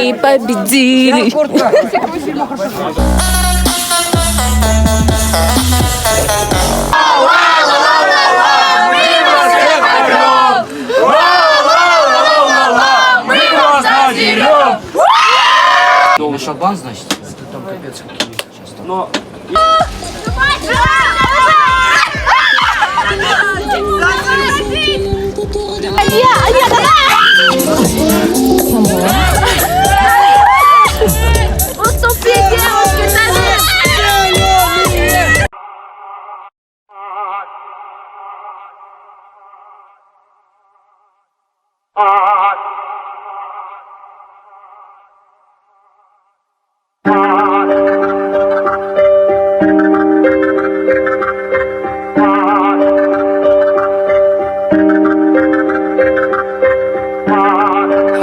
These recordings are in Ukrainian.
мы победили. Новый шабан, значит? Там капец какие. Но...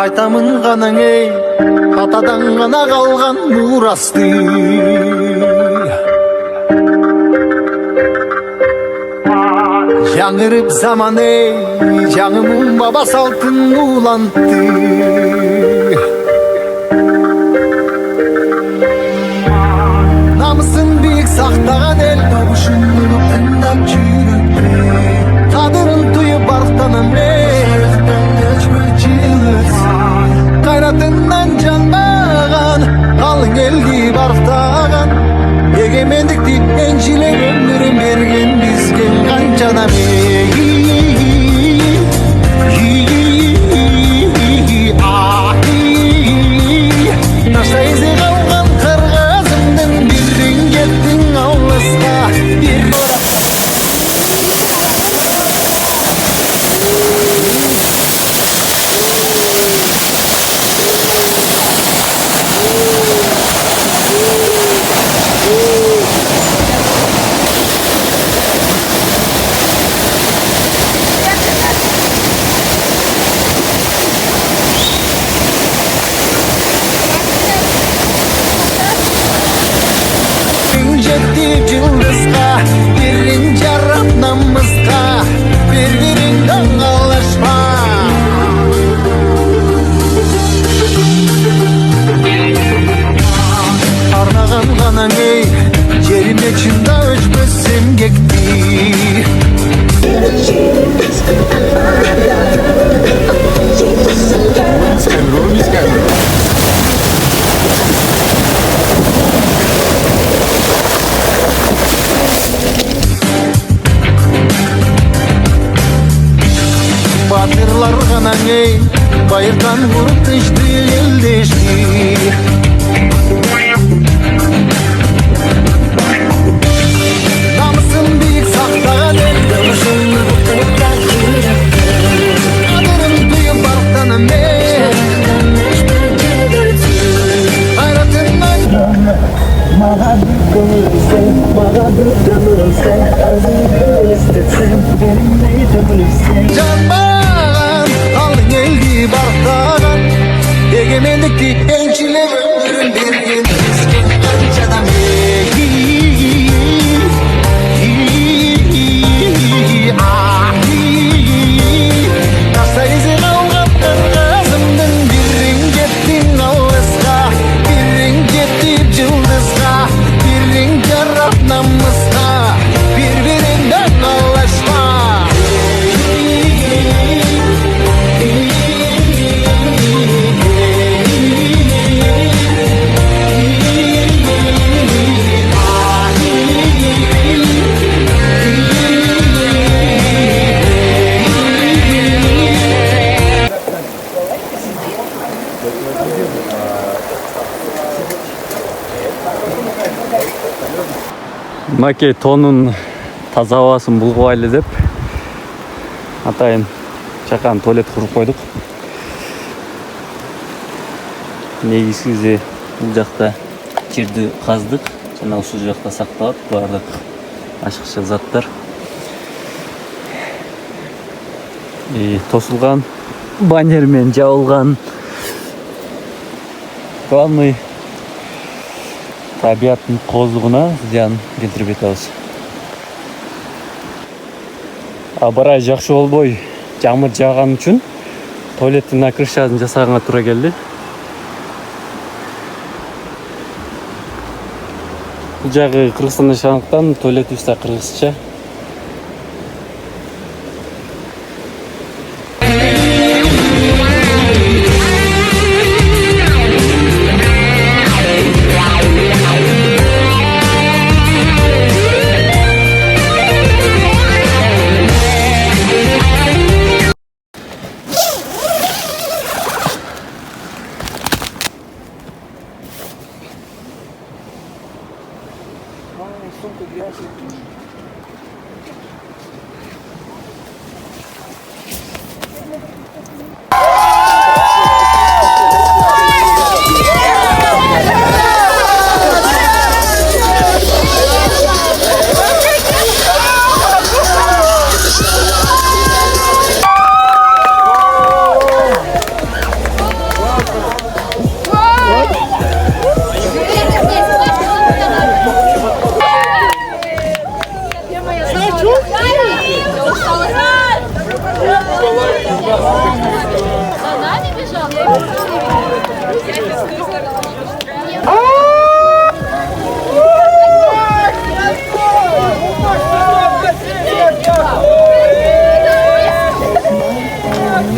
Айтамын ғанаң ей, атадан ғана қалған мурасты. Жаңырып заман ей, жаңымын баба салтын улантты. Намысын биік сақтаған ел, бабушын ұрып тыңдап жүректе. Қадырын тұйып барықтанам ей, қайратынан жанбаған, қалың елді барықтаған. Егемендікті еншілер өмірін берген бізге қаншадам Ташта ізі қалған қырғызымдың бірін кеттің ауылысқа бір жетіп жылдызға, бірін жарап намызға, бір-біріңді қалашма. Арнаған ғанаң ей, жеріме чында өшпесем кекті. Батырлар ғанаң ей, байырдан ұрып тышты елдешті. Намысын биік сақтаған ел, қадырын тұйып барықтанам ей. Қайратынан маған көңілсен, маған көңілсен, өзіңді естетсен, берімдей төмілсен. Жанбаған, қалың елді барықтаған, егемендікті еншілер өмірін берген бізге қаншадам Ташта ізі қалған қырғызымдың бірін кеттің ауылысқа, бірін кетіп жылдызға, бірін жарап намысқа, бір-біріңді қалашма. Маке тонун таза абасын булгубайлы деп атайын чакан туалет куруп койдук. Негизги бул жакта жерди каздык жана ушул жакта сакталат баардык ашыкча заттар. Тосулган баннер менен жабылган главный табиаттын коозлугуна зыян келтирип атабыз. Абарай жакшы болбой жамыр жааган үчүн туалеттин крышасын жасаганга туура келди. Бул жагы Кыргызстанда жашагандыктан туалетибиз да кыргызча.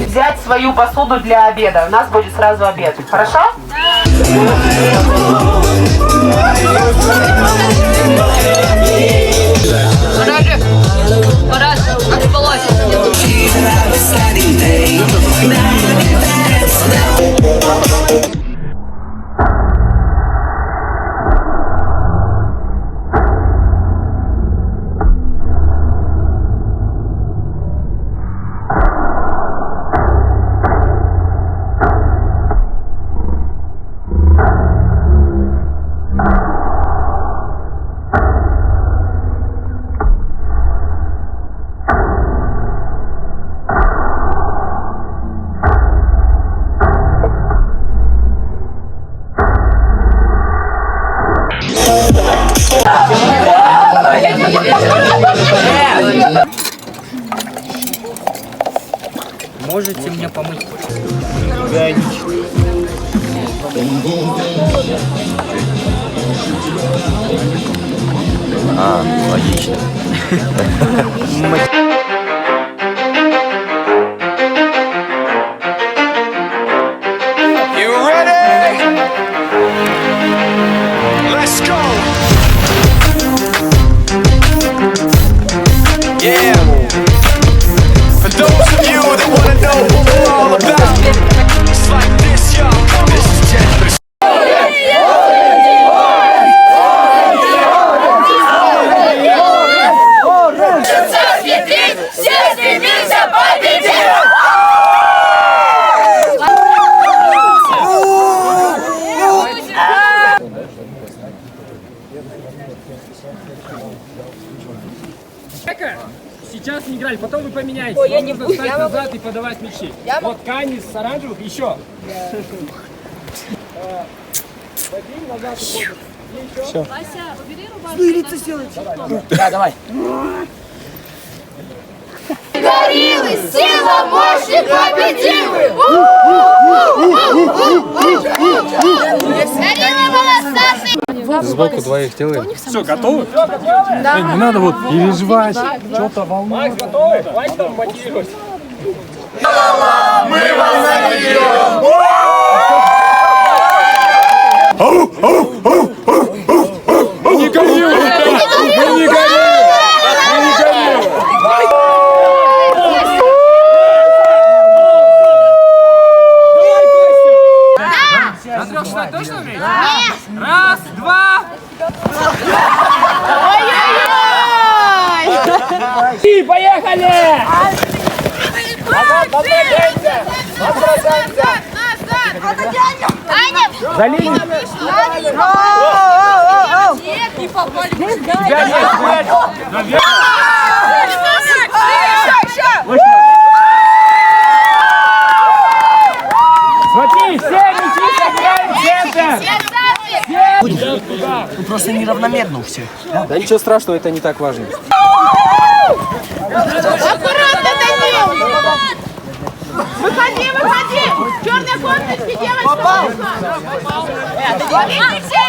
Взять свою посуду для обеда. У нас будет сразу обед. Хорошо? Можете мне помыть? А, логично. You ready? Let's go. Yeah. For those of you that wanna know what we're all about, it's like this, y'all. This is 10%. Все стремимся победить! Сейчас не играли, потом вы поменяете. Ой, я не буду. Встать назад и подавать мячи. Вот Канис с оранжевых, еще. Вадим, назад и еще. Вася, убери рубашку. Да, давай. Гориллы, сила, мощь и победимы! Гориллы волосатые! Сбоку двоих делаем. Все, готовы? Да. Не надо вот переживать. Что-то волнует. Макс, готовы? Хватит там мотивировать. Мы вас заберем! Не гориллы, ребят! Мы не гориллы! Мы не гориллы! На трех считать точно умеете? Нет! Раз, два! И поехали! За линию! Нет, не попали! Тебя есть, блядь! Смотри, все мячи собираем в центр! Ну, просто неравномерно у всех. Да ничего страшного, это не так важно. Аккуратно, Данил! Выходи, выходи! В черной кофточке девочка! Попал! Ловите!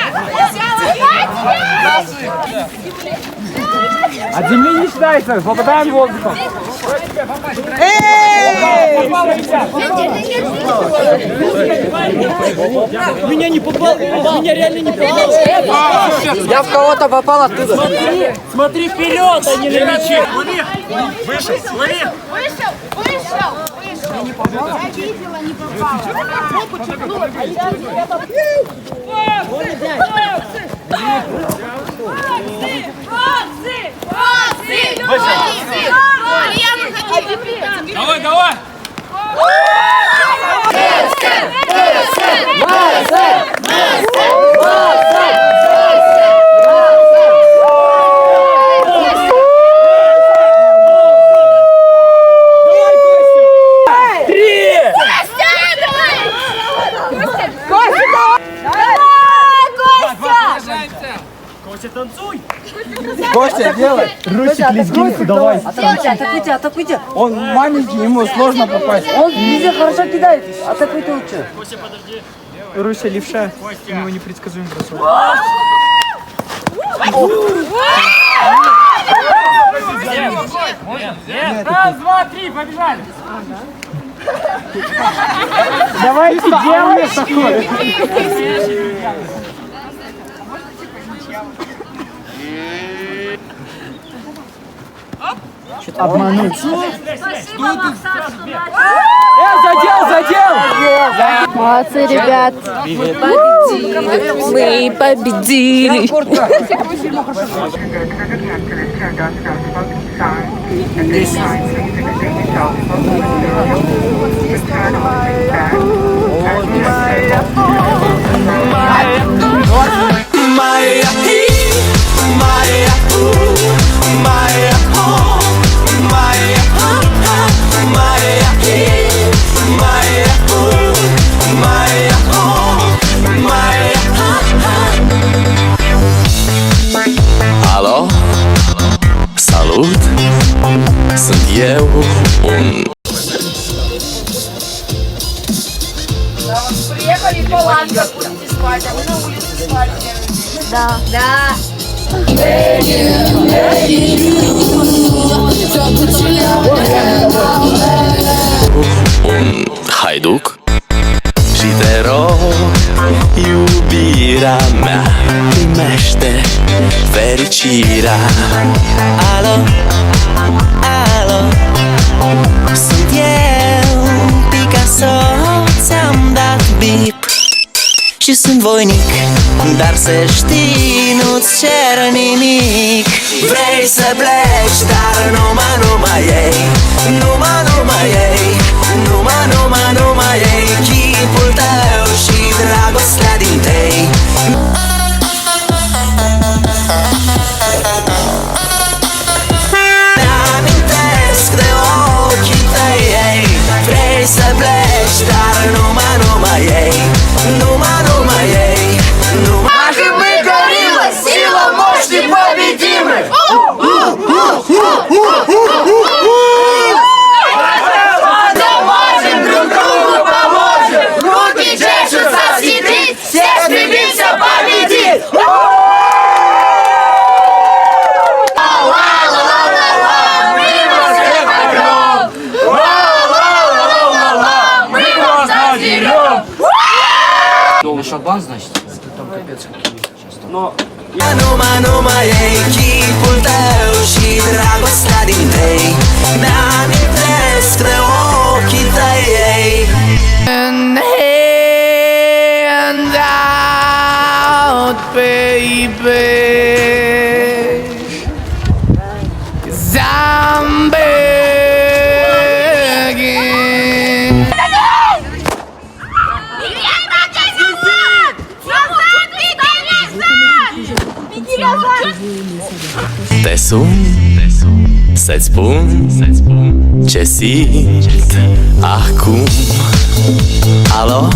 От земли не считается, попадаем воздухом. Меня не попал, меня реально не попал. Я в кого-то попал оттуда. Смотри вперед, а не на мячи. Выше, лови. Вышел. Я не попал. Я видела, не попала. Руку чекнула, а я тебя попала. Давай, давай. Костя, танцуй! Костя, делай! Ручик лезгинку давай! Атакуйте. Он маленький, ему сложно попасть. Он везде хорошо кидает. Атакуйте лучше. Костя, подожди. Руся левша, у него непредсказуемый бросок. Раз, два, три, побежали! Давай ты делаешь такое! Обмануть. Задел! Молодцы, ребят. Мы победили. Alo, salut, sunt eu, un... Приехали в палатках, будете спать, а мы на улице спали. Да. un haiduc și te rog, iubirea mea, primește fericirea. Alo, alo, sunt eu, Picasso, ți-am dat bip și sunt voinic, dar să știi, nu-ți cer nimic. Vrei să pleci, dar numai ei, numai ei, numai ei, chipul tău și dragostea din tei. Mi-amintesc de ochii tăi, ei. Vrei să pleci, dar numai ei, numai ei, numai... Ах, мы горилла, сила, мощь непобедимы! Поможем друг другу, поможем! Руки чешутся съедить, все стремимся победить! Мы вас всех пойдем! Мы вас надерем! Насчет бан, значит? Там капец какие часто. Numai ei, chipul tău și dragostea din tei. Mi-amintesc de ochii tăi, ei. Hand out, baby. 'Cause I'm begging. Te sun, să-ți spun ce simt acum. Alo,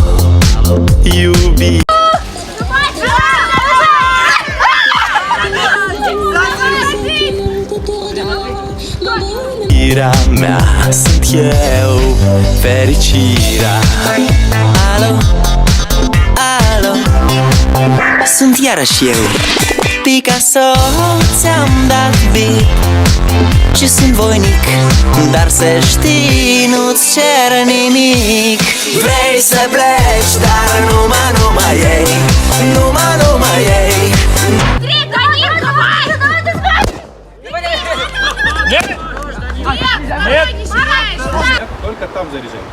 iubi. Iubirea mea sunt eu, fericirea. Alo, alo, Sunt iarăși eu, Picasso, ți-am dat beat și sunt voinic, dar să știi, nu-ți cer nimic. Vrei să pleci, dar numai ei, numai ei. Только там заряжайте.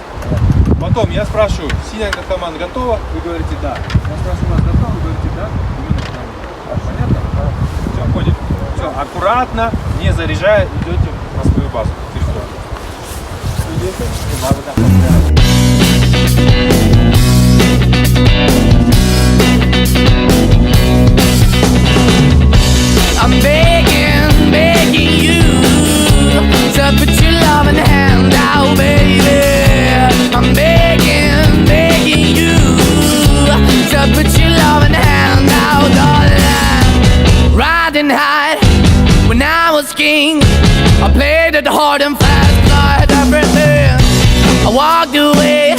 Потом я спрашиваю, синяя команда готова? Вы говорите да. Я спрашиваю, вас готова? Вы говорите да. Понятно? Все, поняли. Все, аккуратно, не заряжая, идете на свою базу. Ты что? I'm begging you to put your loving hand out, baby. I'm begging you to put your loving hand out, darling. Riding high when I was king, I played it hard and fast, like everything. I walked away,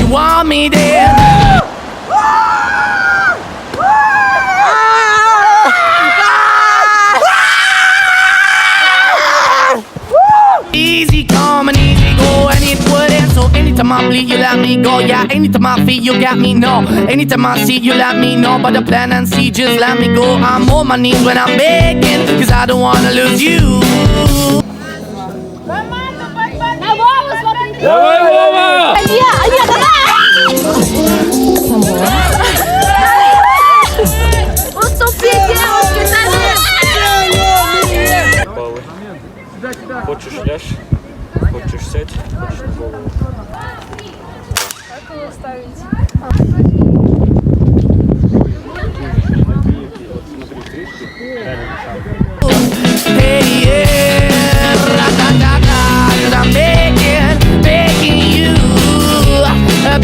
you want me there. Easy come and easy go, and it wouldn't. So anytime I bleed, you let me go. Yeah, anytime I feel, you got me. No, anytime I see, you let me know. But the plan and see, just let me go. I'm on my knees when I'm begging, cause I don't wanna lose you. Давай, Вова! Хочешь ляжь, хочешь сядь, хочешь на голову. Hey, yeah, ra-da-da-da, 'cause I'm begging you,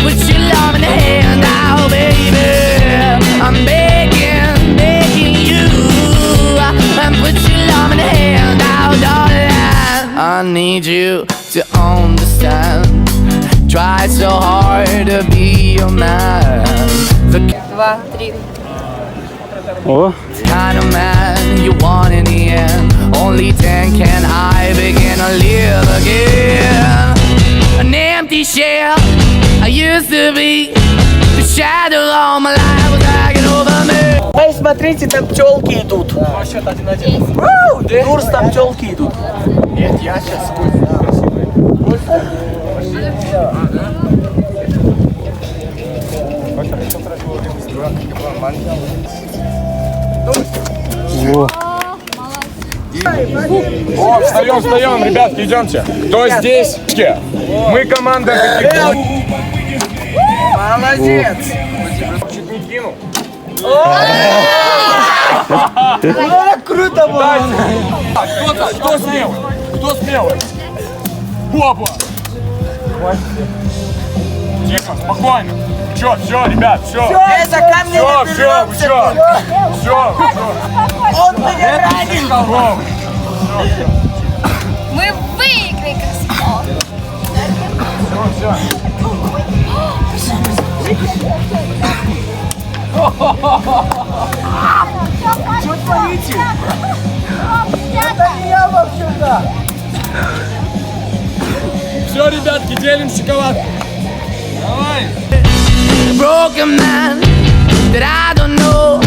put your love in the hand out, baby. I'm begging you, put your love in the hand out, darling. I need you to understand. Try so hard to be your man. The О, kind of man you want in the end. Only then can I begin to live again. An empty shell I used to be. The shadow all my life was hanging over me. Эй, смотрите, там пчелки идут. Дурс, там пчелки идут. Нет, я сейчас. О, встаем, ребятки, идемте. Кто здесь? Мы команда таких. Молодец. Чуть не кинул. Круто было. Кто смелый? Кто смелый? Опа! Тихо, спокойно. Все, ребят, все. Это ко мне не Все. Он меня ранил. Мы выиграли красиво. Что творите? Это не я вообще-то. Все, ребятки, делим шоколадку. Давай. Broken man that I don't know.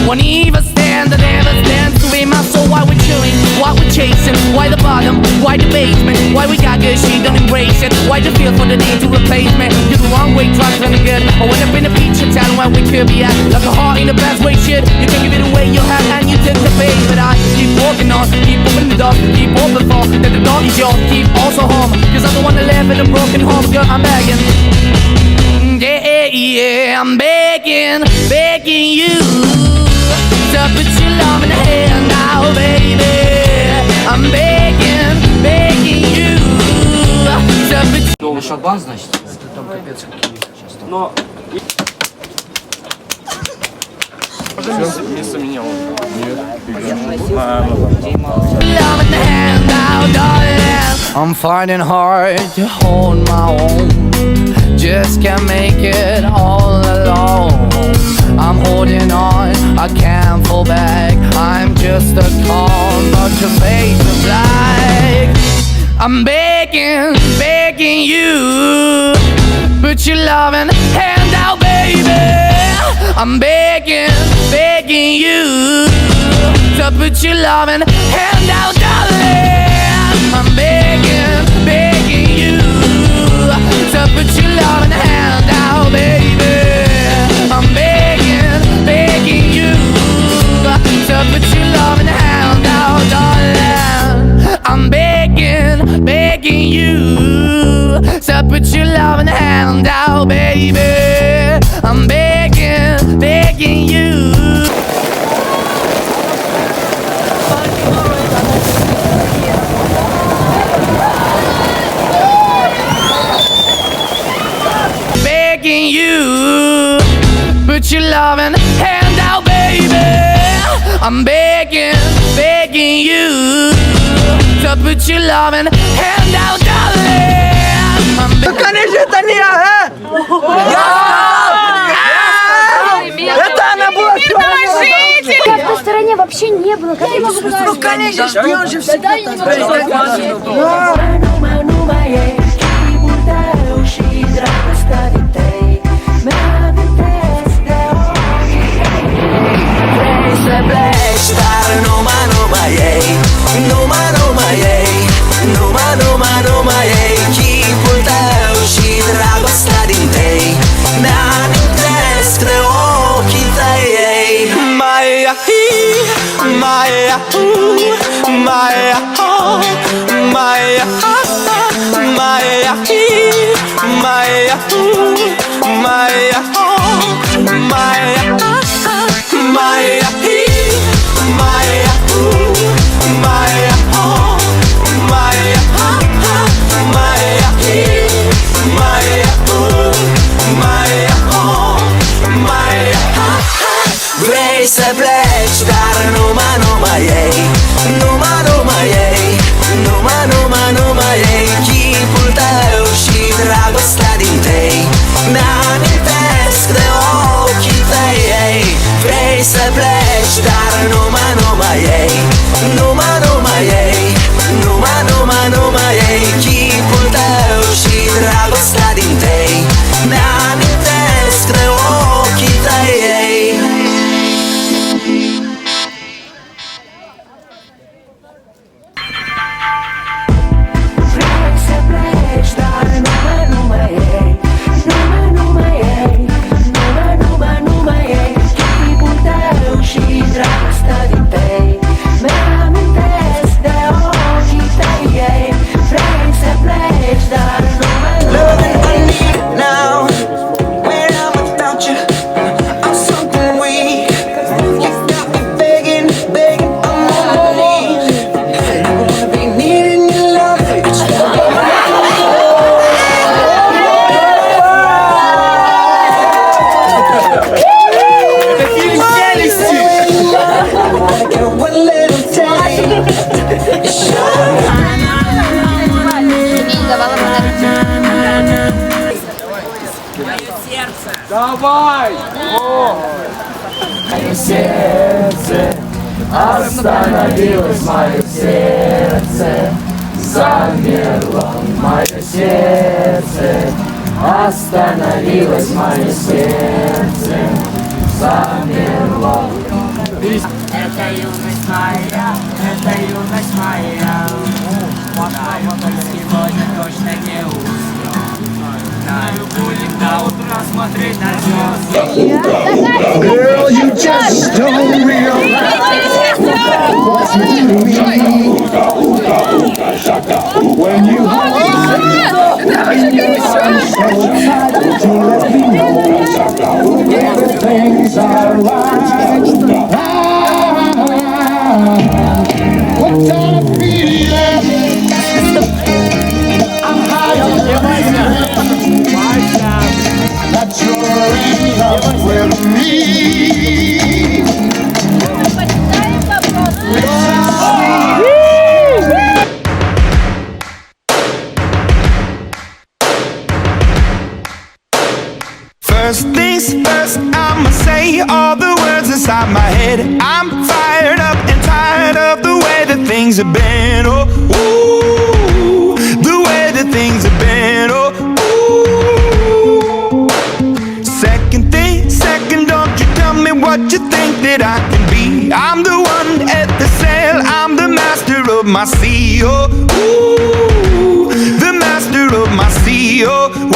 Won't even stand, that never stands to be my soul. Why we're chilling, why we're chasing, why the bottom, why the basement, why we got good, she don't embrace it. Why the feel for the need to replace me? You're the wrong way, trying to good. I went up in a feature town where we could be at. Like a heart in the best way, shit. You can give it away, you have, and you take the pay. But I keep walking on, keep opening the door, keep open for that the door is yours, keep also home. Cause I don't wanna live in a broken home, girl, I'm begging. Yeah, I'm begging you to put your love in the hand now, baby. I'm begging you to put Ну, шлагбаум, значит? Там капец какие сейчас там. но Место менял. love in the hand now, darling. I'm finding hard to hold my own. just can't make it all alone. I'm holding on, I can't fall back. I'm just a call, but your face is black. I'm begging, begging you, put your loving hand out, baby. I'm begging, begging you to put your loving hand out, darling. I'm begging, begging you to put your loving hand out, baby. I'm begging, begging you to put your loving hand out, darling. I'm begging, begging you to put your loving hand out, baby. I'm begging, begging you. Begging you, put your loving hand out, baby. I'm begging, begging you to put your loving hand out, darling. I'm Конечно, это не я, Это она была Я в той стороне вообще не было. Как я могу быть? Ну, конечно, шпион же всегда Vrei să pleci, dar numai ei. Numai ei. Chipul tău și dragostea din tei mi-amintesc de ochii tăi, ei. Vrei să pleci, dar numai ei. Numai ei. Numai ei. Chipul tău și dragostea din tei mi-amintesc de ochii tăi, ei. Давай! Мое сердце остановилось, мое сердце замерло, мое сердце остановилось, мое сердце замерло. Это юность моя, сегодня точно не уснем. Знаю, будем до утра смотреть на звезды. Girl, you just don't realize what you do to me. When you hold me, you are so entitled to let me know everything's alright. What kind of feeling? I'm high on that you're in love with me. I'm fired up and tired of the way that things have been. Oh, ooh, the way that things have been. Oh, ooh. Second, don't you tell me what you think that I can be. I'm the one at the sail, I'm the master of my sea. Oh, ooh, the master of my sea. Oh, ooh.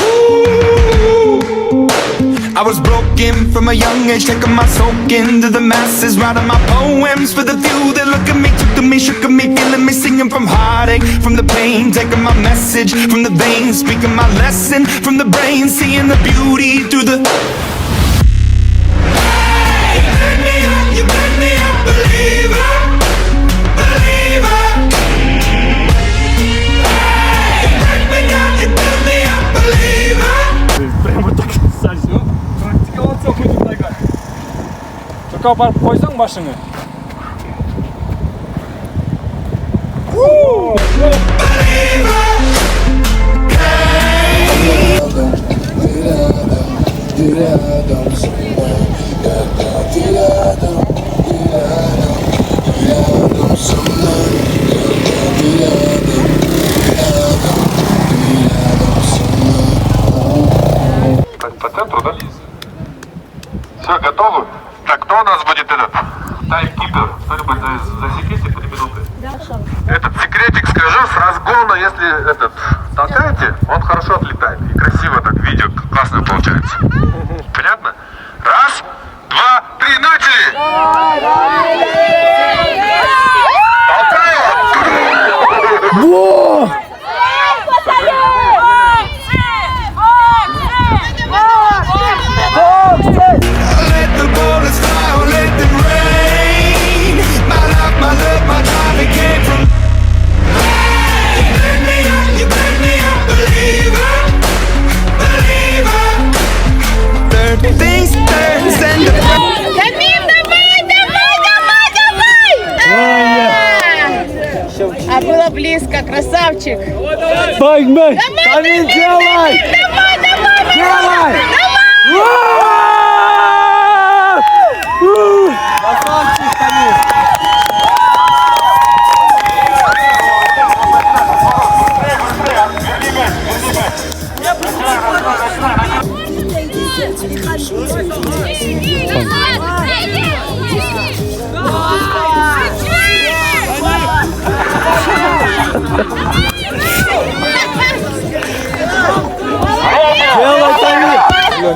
I was broken from a young age, taking my soak into the masses, writing my poems for the few that look at me, took to me, shook at me, feeling me, singing from heartache, from the pain, taking my message from the veins, speaking my lesson from the brain, seeing the beauty through the. Hey, you made me a believer, believer. Hey, you break me down, you build me a believer. Прямо так сальс. Ну, практиковаться будем так. Только бар қойсаң машина. По центру, да? Все, готовы? Так, кто у нас будет этот? Таймкипер. Кто-нибудь засеките 3 минуты. Этот секретик скажу, с разгона, если этот толкаете, он хорошо отлетает. И красиво так, видео классно получается. Понятно? Раз, два, три, начали! Толкаю! Let the bullets fly or let them rain. My life, my love, my time, it came from. Hey, you made me a believer, believer. Third things turns and the. Камин, давай! А было близко, красавчик! Бэйг-бэйг! Камин, делай! Делай! Красавчик, Камин! Делай, Камин!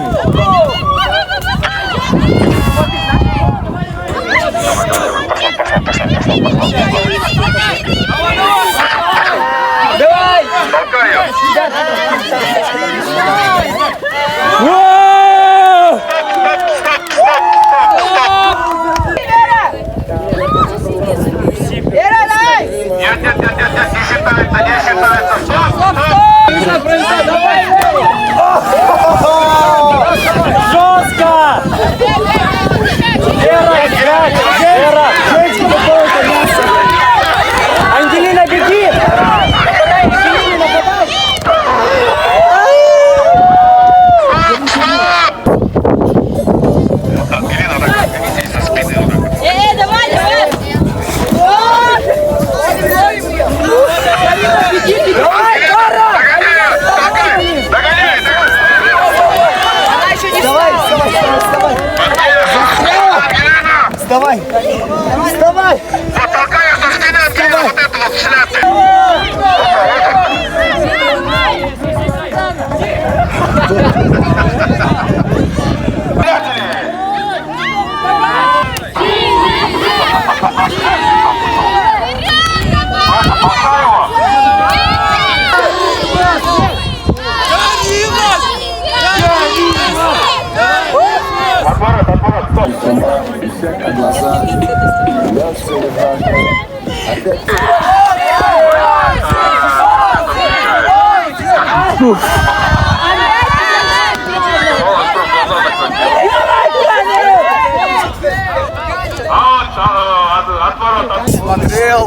Давай! Толкаю! Нет, не считается, не считается. Стоп! Жестко! Вера! Женщина какое-то мясо! Ангелина, беги! Ангелина, так, отвернитесь со спины. Давай! Давай, Кара! Догоняй! Вставай! Вставай! Вот толкаю со спины, Ангелина, вот эту вот в шляпе. Смотрел,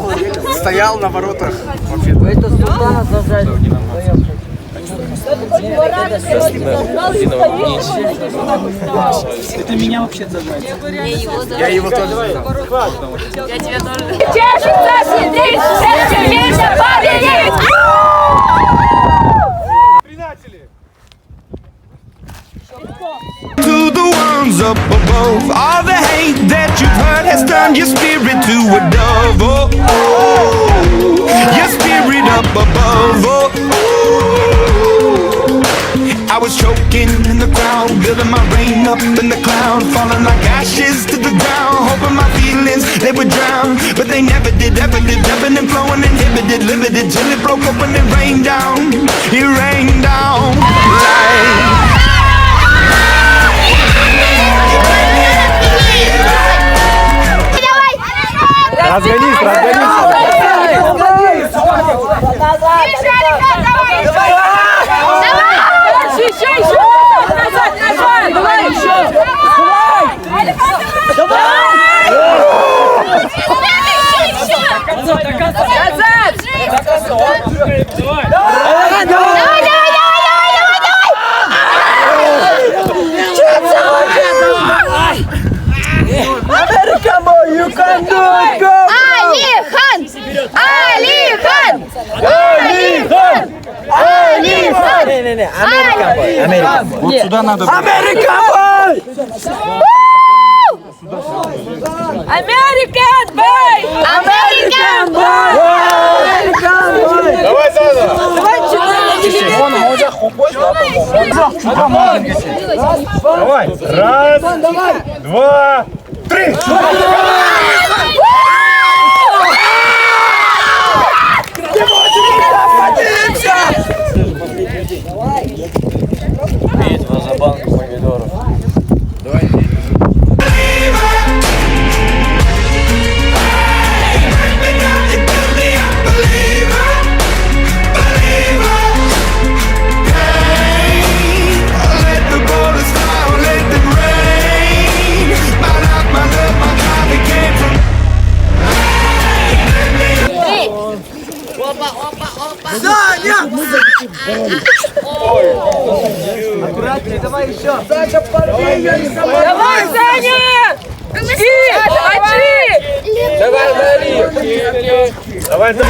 стоял на воротах. Это сюда зажать. Это меня вообще зажать. Я его тоже знал. Держится, сидит, сердце вместе победит! To the ones up above, all the hate that you've heard has turned your spirit to a dove. Oh, oh, your spirit up above. Oh, oh. I was choking in the crowd, building my rain up in the cloud, falling like ashes to the ground, hoping my feelings they would drown, but they never did, ebbing and flowing, inhibited, limited, till it broke up and it rained down. It rained down like. Разгонись, разгонись. America boy, you can do it, go! Алихан! Алихан! Алихан! Алихан! Не-не-не, America boy, America boy. Вот сюда надо. America boy! American boy! American boy! American boy! Давай заново. Давай. Раз, два, три. Битва за банку помидоров. Аккуратнее, давай еще. Саша, порви, я не сама. Давай, Саня! Давай, давай.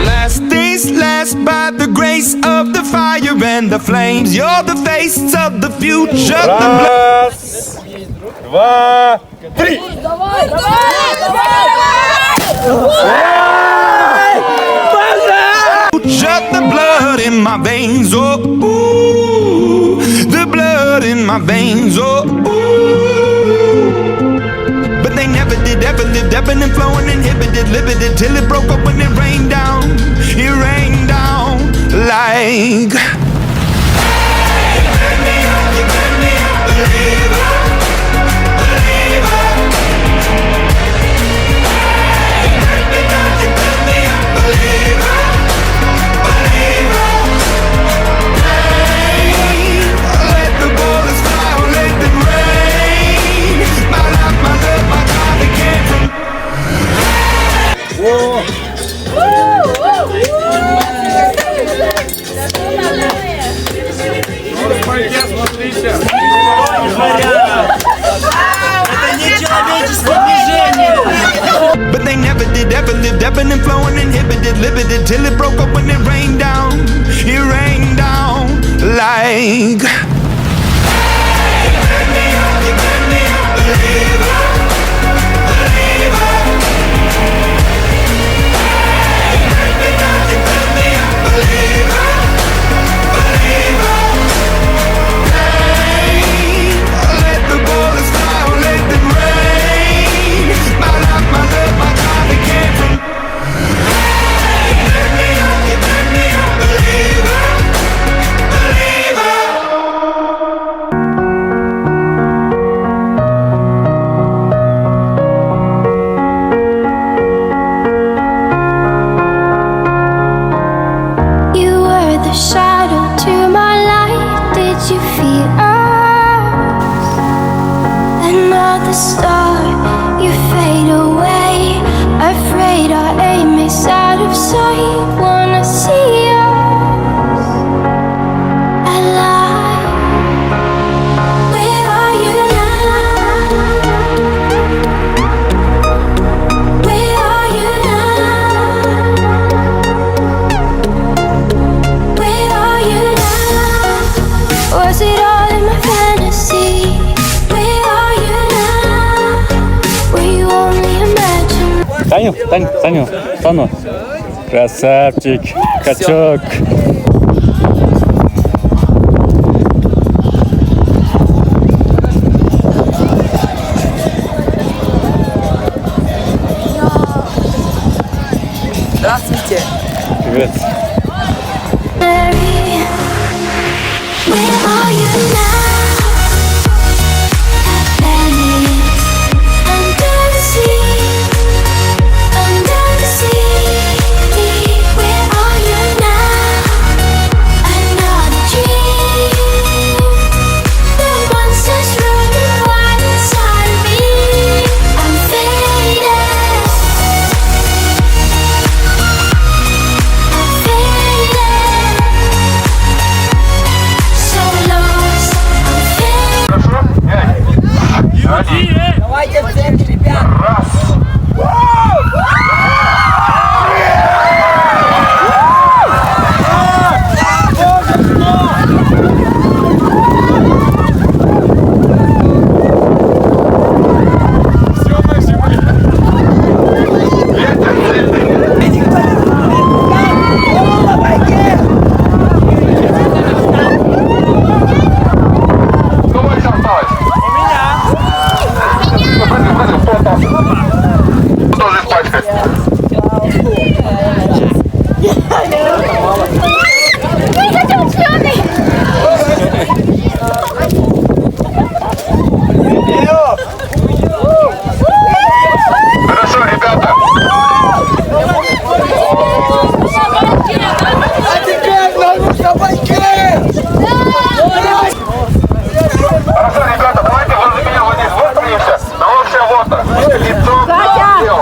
Last days last by the grace of the fire and the flames. You're the face of the future. Раз, два, три. Shut the blood in my veins, oh, ooh, the blood in my veins, oh, ooh. But they never did, ever lived, ebbing and flowing, inhibited, limited, till it broke up when it rained down like. But they never did, ever lived, ebbing and flowing, inhibited, limited, till it broke up when it rained down like. Star, you fade away. Afraid our aim is out of sight. Таню. Красавчик, качок. Здравствуйте. Привет. Where are you now? Venice, under the sea, under the sea. Where are you now? Another dream. The monsters running wild inside of me. I'm faded. I'm faded. So lost. I'm faded. Давайте в центр, ребят. Хорошо, ребята. А теперь нам собаки! Хорошо, ребята, давайте возле меня вот здесь выстроимся на общее фото. Лицо вперед.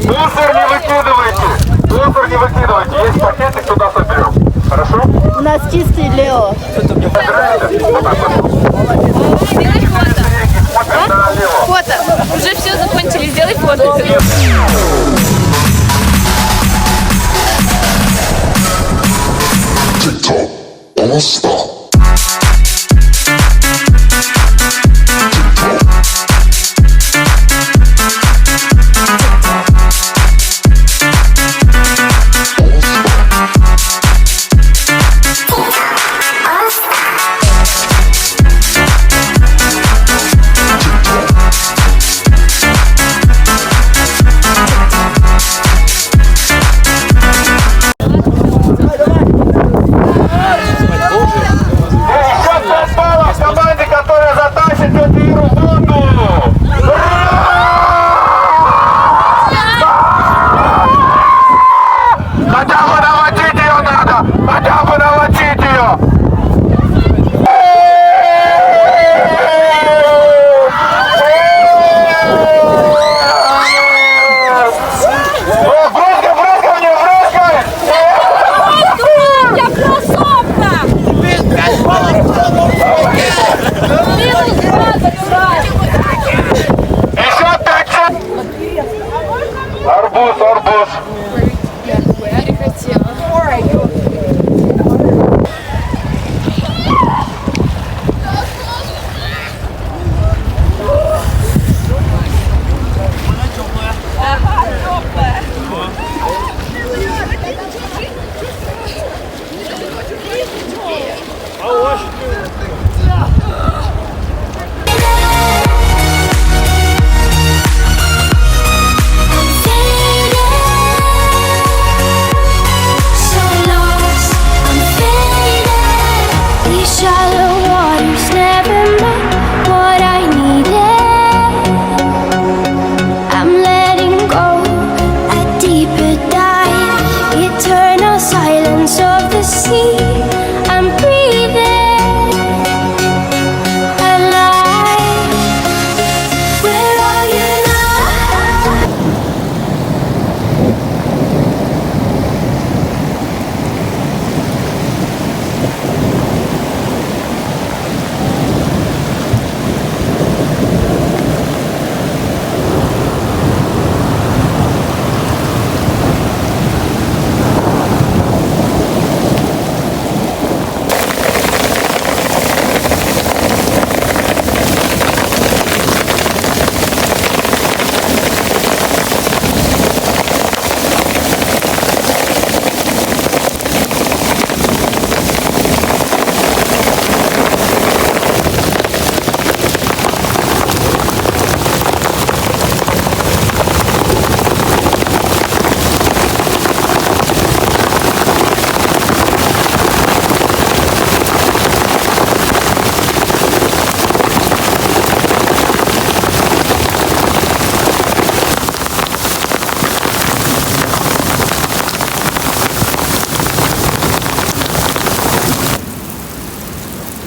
Мусор не выкидывайте. Мусор не выкидывайте. Есть пакетик, туда соберем. Хорошо? У нас чистый Лео. Собираемся? Вот так вот. Смотрим налево. Фото. Уже все закончили. Сделай фото. TikTok, all stop.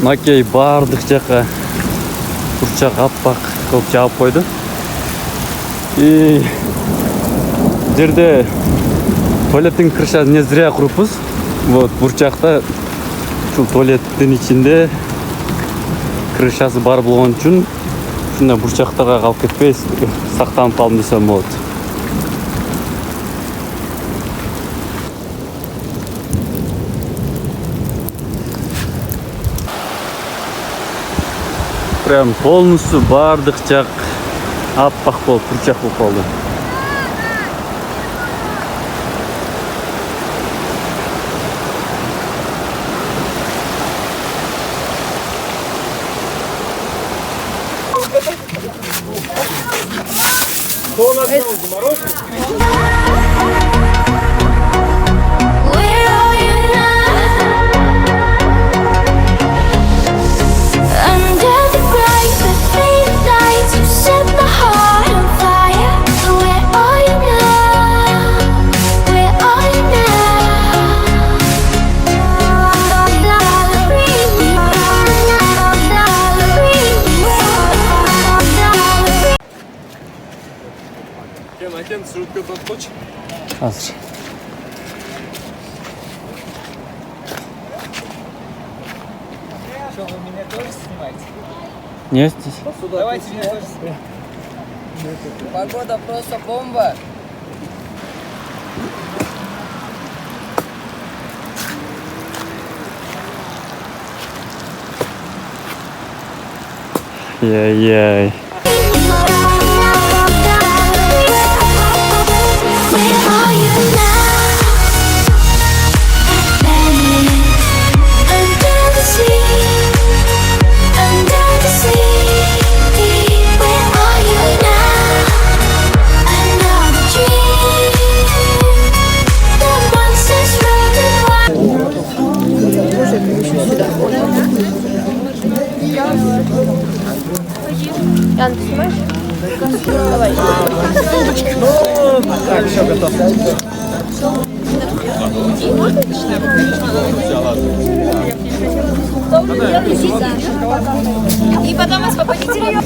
Макей бардық жаққа бұршақ аппақ қылып жауып қойды. И жерде туалеттің крышасын не зря құрыппыз. Вот бұршақта шул туалеттің içinde крышасы бар болған үшін шундай бұршақтарға қалып кетпей сақтанып қалдым десем болады. Прям полностью бардық жақ аппақ болып бұршақ болып қалды. Where are you now? Under the bright but faded lights, you set my heart on fire. Where are you now? Where are you now? Кен, шутка тот хочешь? Азыр. Что, вы меня тоже снимаете? Не здесь? Давайте меня тоже снимать. Погода просто бомба. Яй-яй. Where are you now? Under the sea, under the sea. Where are you now? Another dream. The monsters running wild. Ян, ты снимаешь? Давай. Так, все готово. И потом освободите ее.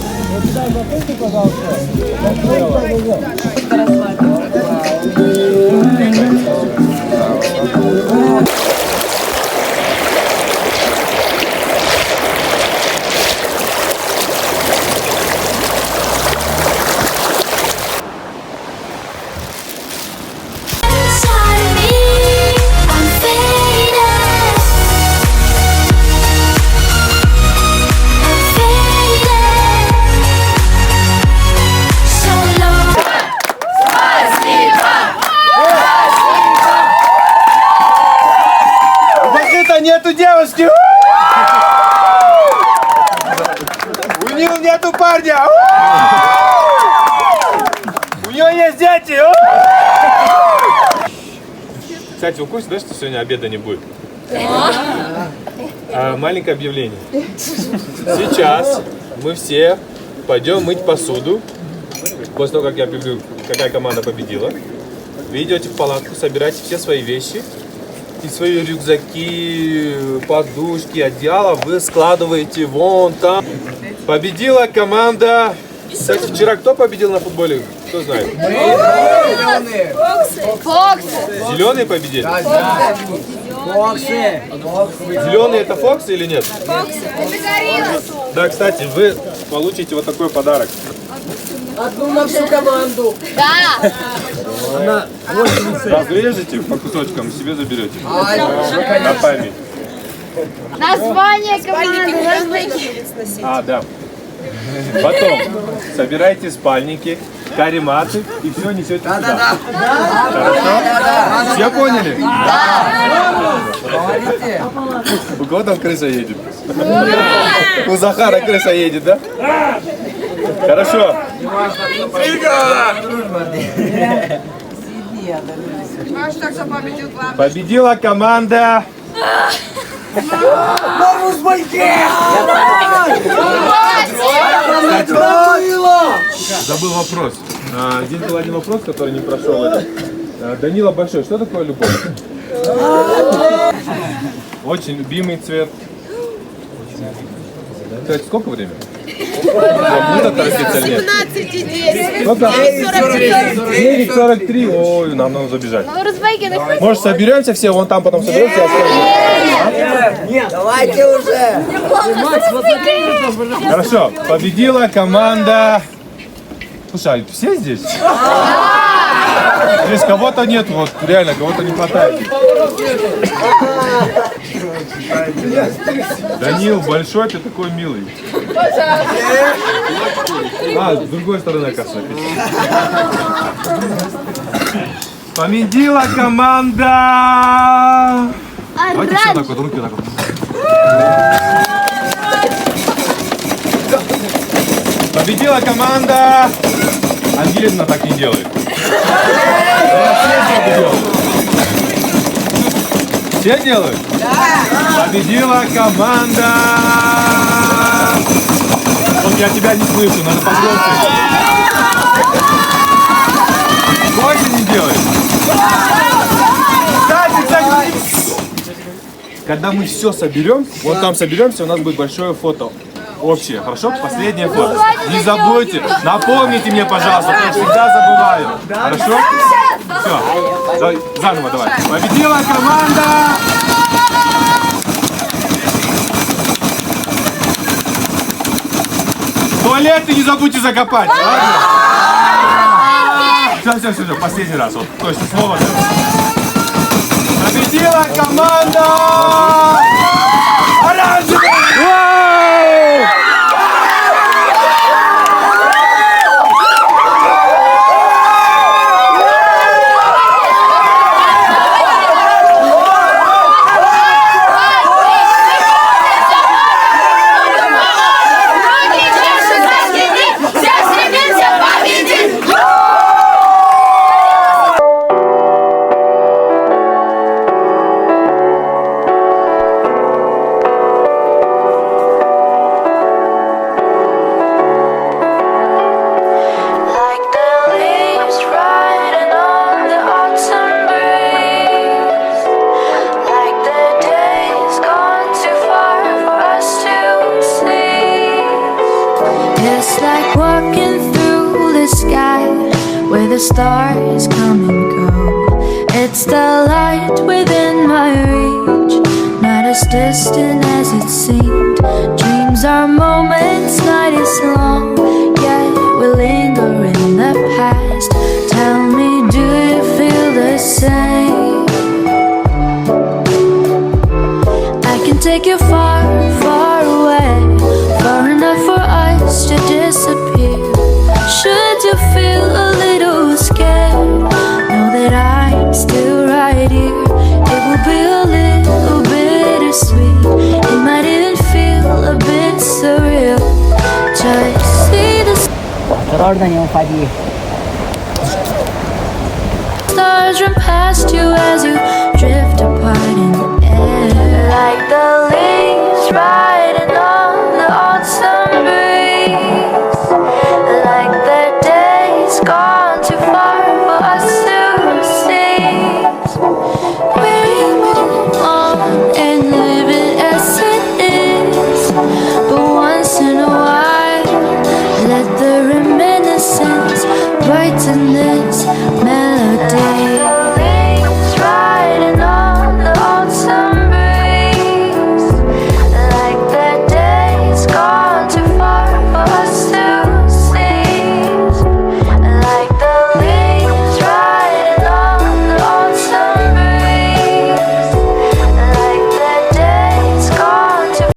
Inside me, I'm faded. I'm faded. So long. Вообще-то нету девушки! У нее нету парня! У нее есть дети! Кстати, вы в курсе, да, что сегодня обеда не будет? Маленькое объявление. Сейчас мы все пойдем мыть посуду. После того, как я объявлю, какая команда победила. Вы идете в палатку, собираете все свои вещи. И свои рюкзаки, подушки, одеяло вы складываете вон там. Победила команда... Кстати, вчера кто победил на футболе? Кто знает? Зеленые победили? Фоксы. Зеленые это Фоксы или нет? Да, кстати, вы получите вот такой подарок. Одну на всю команду. Разрежете по кусочкам и себе заберете. На память. Название команды. А, да. Потом собирайте спальники, карематы и все несете сюда. Хорошо? Все поняли? У кого там крыса едет? У Захара крыса едет, да? Хорошо. Победила команда... Забыл вопрос. Здесь был один вопрос, который не прошел. Данила Большой, что такое любовь? Очень любимый цвет. Кстати, сколько времени? Будет торопиться или нет? 17:10. Сколько? 9:43. Ой, нам нужно забежать. Ну, Розбайки, не хочешь? Может, соберемся все, вон там потом соберемся, я скажу. Давайте уже. Хорошо, победила команда... Слушай, а все здесь? Здесь кого-то нет, вот реально, кого-то не хватает. Данил, большой ты такой милый. А, с другой стороны, оказывается. Победила команда! Давайте все так вот, руки так вот. Победила команда! Ангелина так не делает. Все делают? Да. Победила команда! Вот я тебя не слышу, надо погромче. Больше не делай. Кстати, когда мы все соберем, вот там соберемся, у нас будет большое фото. Общее, хорошо? Последнее фото. Не забудьте, напомните мне, пожалуйста, я всегда забываю. Хорошо? Все, заново давай. Победила команда! Туалеты не забудьте закопать, ладно? Все, последний раз, вот, точно, слово. Победила команда! Оранжевая! It's like walking through the sky where the stars come and go. It's the light within my reach, not as distant as it seemed. Dreams are moments, night is long, yet we linger in the past. Tell me, do you feel the same? I can take you far, far away, far enough for us to disappear. Should you feel a little scared, know that I'm still right here. It will be a little bittersweet, it might even feel a bit surreal. Just see the stars run past you as you drift apart in the air. Like the leaves right